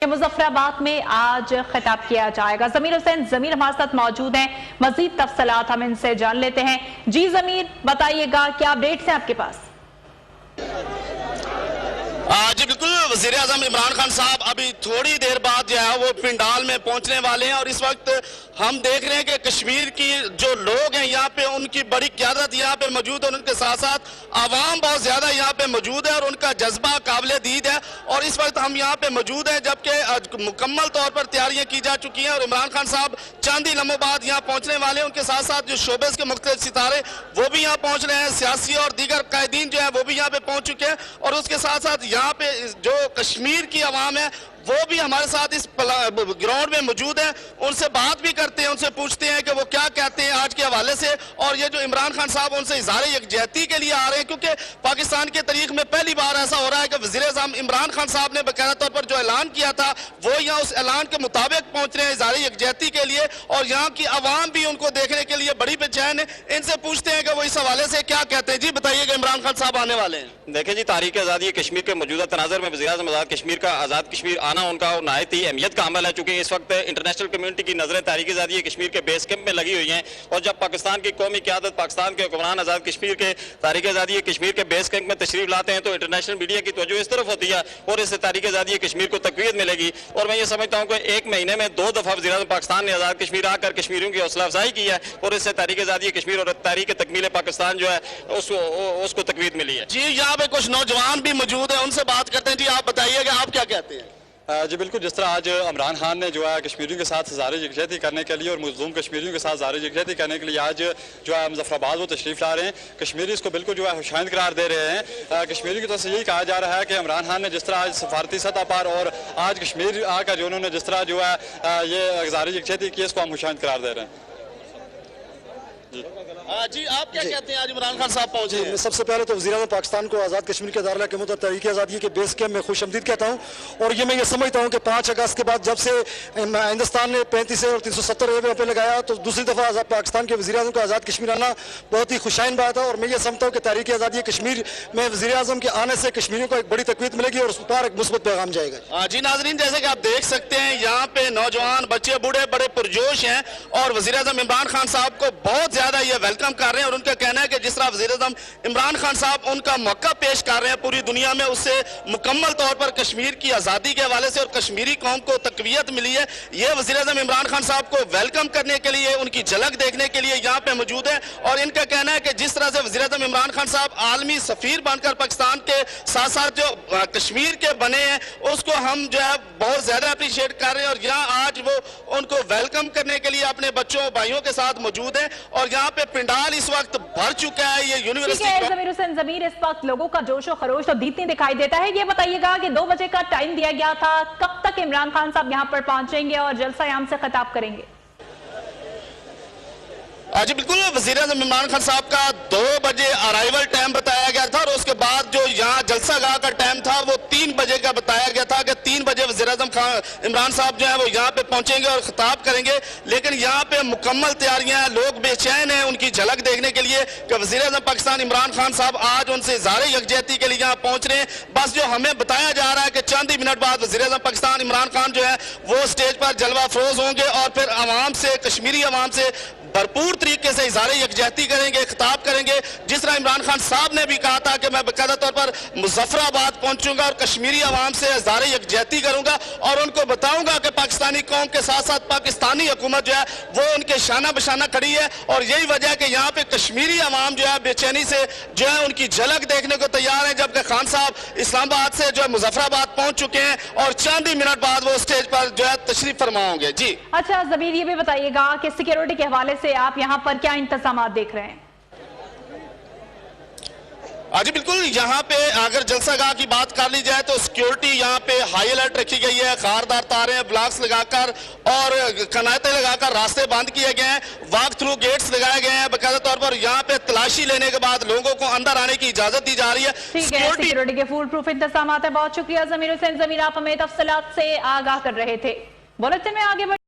मुजफ्फराबाद में आज खिताब किया जाएगा। जमीर हुसैन जमीर हमारे साथ मौजूद हैं, मजीद तफसीलात हम इनसे जान लेते हैं। जी जमीर, बताइएगा क्या अपडेट्स हैं आपके पास? जी बिल्कुल, वज़ीर आज़म इमरान खान साहब अभी थोड़ी देर बाद जो है वो पिंडाल में पहुंचने वाले हैं और इस वक्त हम देख रहे हैं कि कश्मीर की जो लोग हैं यहाँ पे उनकी बड़ी क़यादत यहाँ पे मौजूद है, उनके साथ साथ आवाम बहुत ज़्यादा यहाँ पे मौजूद है और उनका जज्बा काबिल दीद है। और इस वक्त हम यहाँ पे मौजूद हैं जबकि मुकम्मल तौर पर तैयारियाँ की जा चुकी हैं और इमरान खान साहब चंद ही लम्हों बाद यहाँ पहुँचने वाले हैं। उनके साथ साथ जो शोबेस के मुख्तलिफ सितारे वो भी यहाँ पहुँच रहे हैं, सियासी और दीगर कायदीन जो है वो भी यहाँ पे पहुँच चुके हैं और उसके साथ साथ यहाँ पे जो कश्मीर की आवाम है वो भी हमारे साथ इस ग्राउंड में मौजूद है। उनसे बात भी करते हैं, उनसे पूछते हैं कि वो क्या कहते हैं आज के हवाले से। और ये जो इमरान खान साहब उनसे इज़हार यकजहती के लिए आ रहे हैं क्योंकि पाकिस्तान की तारीख में पहली बार ऐसा हो रहा है कि वज़ीर आज़म इमरान खान साहब ने बाकायदा तौर पर जो ऐलान किया था वो यहाँ उस ऐलान के मुताबिक पहुंच रहे हैं इज़हार यकजहती के लिए और यहाँ की आवाम भी उनको देखने के लिए बड़ी बेचैन है। इनसे पूछते हैं कि वो इस हवाले से क्या कहते हैं। जी बताइएगा, इमरान खान साहब आने वाले हैं। देखिए जी, तारीख आज़ादी कश्मीर के मौजूदा तनाज़र में वज़ीर आज़म आज़ाद कश्मीर का आज़ाद कश्मीर आना उनका नहायत ही अहमियत का अमल है, चूंकि इस वक्त इंटरनेशनल कम्युनिटी की नजरें तारीख आज़ादी कश्मीर के बेस कैंप में लगी हुई हैं और जब पाकिस्तान की कौमी क़यादत पाकिस्तान के हुक्मरान आज़ाद कश्मीर के तारीख आज़ादी कश्मीर के बेस कैंप में तशरीफ लाते हैं तो इंटरनेशनल मीडिया की तवज्जो इस तरफ होती है और इससे तारीख आज़ादी कश्मीर को तक़वियत मिलेगी। और मैं ये समझता हूँ कि एक महीने में 2 दफ़ा वज़ीर आज़म पाकिस्तान ने आज़ाद कश्मीर आकर कश्मीरियों की हौसला अफजाई की है और इससे तारीख आज़ादी कश्मीर और तारीख तकमील पाकिस्तान जो है उसको तक़वियत मिली है। जी यहाँ पे कुछ नौजवान भी मौजूद है, उनसे बात करते हैं। जी आप बताइएगा, आप क्या कहते हैं? जी बिल्कुल, जिस तरह आज इमरान खान ने जो है कश्मीरियों के साथ इज़हार यकजहती करने के लिए और मज़लूम कश्मीरियों के साथ इज़हार यकजहती करने के लिए आज जो है मुजफ्फराबाद वो तशरीफ़ ला रहे हैं। कश्मीरी इसको बिल्कुल जो है खुशाइंद करार दे रहे हैं। कश्मीरी की तरफ से यही कहा जा रहा है कि इमरान खान ने जिस तरह आज सफारती सतह पर और आज कश्मीर आकर जो उन्होंने जिस तरह जो है ये इज़हार यकजहती की, इसको हम खुशाइंद करार दे रहे हैं। जी आप क्या कहते हैं? आज इमरान खान साहब पहुंचे हैं। सबसे पहले तो वज़ीर आज़म पाकिस्तान को आज़ाद कश्मीर के दारुल हुकूमत और तहरीक आज़ादी के बेस कैंप में खुशामदीद कहता हूँ और ये मैं ये समझता हूँ कि 5 अगस्त के बाद जब से हिंदुस्तान ने 35 और 370 पे लगाया तो दूसरी दफ़ा पाकिस्तान के वज़ीर आज़म को आज़ाद कश्मीर आना बहुत ही खुशाइन बात है और मैं ये समझता हूँ कि तहरीक आज़ादी कश्मीर में वज़ीर आज़म के आने से कश्मीरियों को एक बड़ी तक़वीत मिलेगी और उस पर एक मुस्बत पैगाम जाएगा। जी नाज़रीन, जैसे कि आप देख सकते हैं यहाँ पे नौजवान बच्चे बूढ़े बड़े पुरजोश हैं और वज़ीर आज़म इमरान खान साहब को बहुत ज़्यादा ये वेलकम कर रहे हैं और उनका कहना है कि जिस तरह वज़ीर आज़म इमरान खान साहब उनका मौका पेश कर रहे हैं पूरी दुनिया में, उससे मुकम्मल तौर पर कश्मीर की आज़ादी के हवाले से और कश्मीरी कौम को तक़वियत मिली है। ये वज़ीर आज़म इमरान खान साहब को वेलकम करने के लिए, उनकी झलक देखने के लिए यहाँ पे मौजूद है और इनका कहना है कि जिस तरह से वज़ीर आज़म इमरान खान साहब आलमी सफ़ीर बनकर पाकिस्तान के साथ साथ जो कश्मीर के बने हैं उसको हम जो है बहुत ज़्यादा अप्रिशिएट कर रहे हैं और यहाँ आज वो उनको वेलकम करने के लिए अपने बच्चों भाइयों के साथ मौजूद है और यहाँ पे पिंडाल इस वक्त भर चुका है। ये यूनिवर्सिटी जमीर हुसैन जमीर, इस वक्त लोगों का जोश और खरोश तो दीपती दिखाई देता है। ये बताइएगा कि 2 बजे का टाइम दिया गया था, कब तक इमरान खान साहब यहाँ पर पहुंचेंगे और जलसा-ए-आम से खिताब करेंगे? जी बिल्कुल, वज़ीर आज़म इमरान खान साहब का 2 बजे अराइवल टाइम बताया गया था और उसके बाद जो यहाँ जलसा गाह का टाइम था वो 3 बजे का बताया गया था कि 3 बजे वज़ीर आज़म इमरान साहब जो है वो यहाँ पे पहुंचेंगे और खिताब करेंगे। लेकिन यहाँ पे मुकम्मल तैयारियां हैं, लोग बेचैन हैं उनकी झलक देखने के लिए कि वज़ीर आज़म पाकिस्तान इमरान खान साहब आज उनसे इज़हार यकजहती के लिए यहाँ पहुंच रहे हैं। बस जो हमें बताया जा रहा है कि चंद ही मिनट बाद वज़ीर आज़म पाकिस्तान इमरान खान जो है वो स्टेज पर जलवा अफरोज होंगे और फिर आवाम से, कश्मीरी आवाम से भरपूर तरीके से इज़हार यकजहती करेंगे, खिताब करेंगे। जिस तरह इमरान खान साहब ने भी कहा था कि मैं बाकायदा तौर पर मुजफ्फराबाद पहुंचूंगा और कश्मीरी आवाम से इज़हार यकजहती करूंगा और उनको बताऊंगा कि पाकिस्तानी कौम के साथ साथ पाकिस्तानी हुकूमत जो है वो उनके शाना बशाना खड़ी है और यही वजह है कि यहाँ पे कश्मीरी आवाम जो है बेचैनी से जो है उनकी झलक देखने को तैयार है। जबकि खान साहब इस्लामाबाद से जो है मुजफ्फराबाद पहुंच चुके हैं और चंद ही मिनट बाद वो स्टेज पर जो है तशरीफ फरमा होंगे। जी अच्छा जमीर, ये भी बताइएगा कि सिक्योरिटी के हवाले से आप यहाँ पर क्या इंतजाम देख रहे हैं? जी बिल्कुल, यहाँ पे अगर जलसागाह की बात कर ली जाए तो सिक्योरिटी यहाँ पे हाई अलर्ट रखी गई है। खारदार तारें, ब्लॉक्स लगाकर और कनातें लगाकर रास्ते बंद किए गए हैं। वॉक थ्रू गेट्स लगाए गए हैं। बाकायदा तौर पर यहाँ पे तलाशी लेने के बाद लोगों को अंदर आने की इजाजत दी जा रही है। सिक्योरिटी के फुल प्रूफ इंतजाम है। बहुत शुक्रिया जमीर हुसैन जमीर, आप हमें तफसीलात से आगाह कर रहे थे। बुलेटिन में आगे